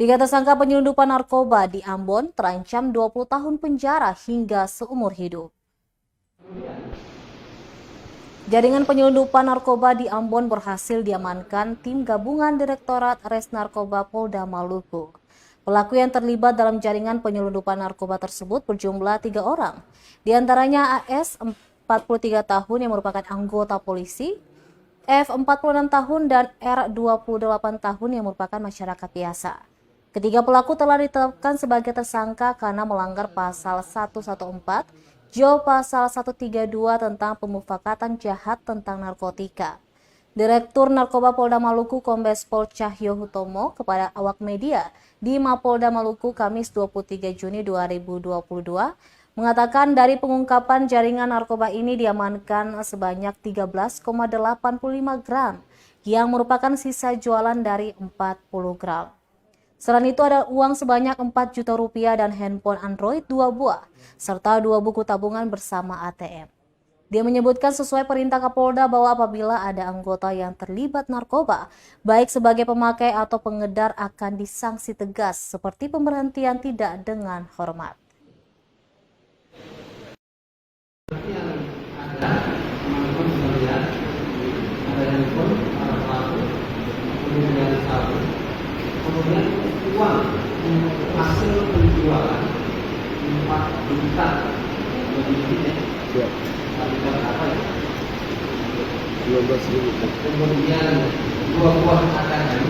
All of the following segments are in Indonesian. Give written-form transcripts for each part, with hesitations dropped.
Tiga tersangka penyelundupan narkoba di Ambon terancam 20 tahun penjara hingga seumur hidup. Jaringan penyelundupan narkoba di Ambon berhasil diamankan tim gabungan Direktorat Res Narkoba Polda Maluku. Pelaku yang terlibat dalam jaringan penyelundupan narkoba tersebut berjumlah 3 orang. Di antaranya AS, 43 tahun yang merupakan anggota polisi, F, 46 tahun, dan R, 28 tahun yang merupakan masyarakat biasa. Ketiga pelaku telah ditetapkan sebagai tersangka karena melanggar pasal 114, Jo pasal 132 tentang pemufakatan jahat tentang narkotika. Direktur Narkoba Polda Maluku Kombes Pol Cahyo Hutomo kepada awak media di Mapolda Maluku Kamis 23 Juni 2022 mengatakan dari pengungkapan jaringan narkoba ini diamankan sebanyak 13,85 gram yang merupakan sisa jualan dari 40 gram. Selain itu ada uang sebanyak 4 juta rupiah dan handphone Android 2 buah, serta 2 buku tabungan bersama ATM. Dia menyebutkan sesuai perintah Kapolda bahwa apabila ada anggota yang terlibat narkoba, baik sebagai pemakai atau pengedar akan disanksi tegas seperti pemberhentian tidak dengan hormat. Kemudian uang hasil penjualan 4 juta lebih ya. Apa ya? 12.000. Kemudian 2 buah ATM,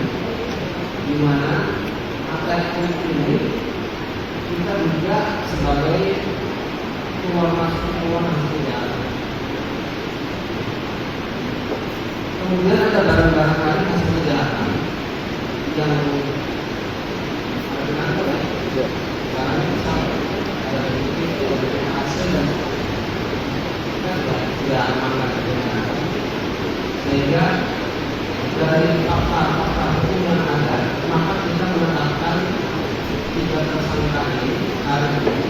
di mana ATM ini kita juga sebagai keluar masuk uang hasilnya. Kemudian ada barang-barang lain hasil kejahatan yang sehingga dari fakta hukum yang ada, maka kita menetapkan 3 tersangka ini hari ini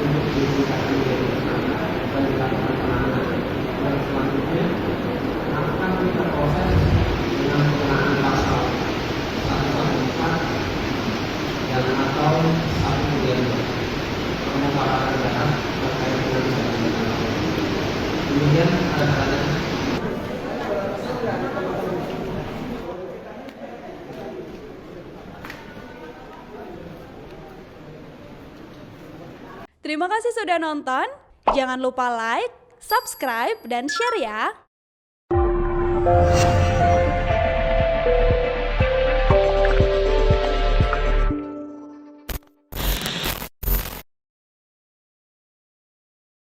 untuk disitakan menjadi tersangka dan dilakukan penahanan, dan selanjutnya akan kita proses dengan pengenaan pasal 114 dan atau 132 pemufakatan jahat terkait dengan jaringan. Kemudian ada Terima kasih sudah nonton. Jangan lupa like, subscribe, dan share ya.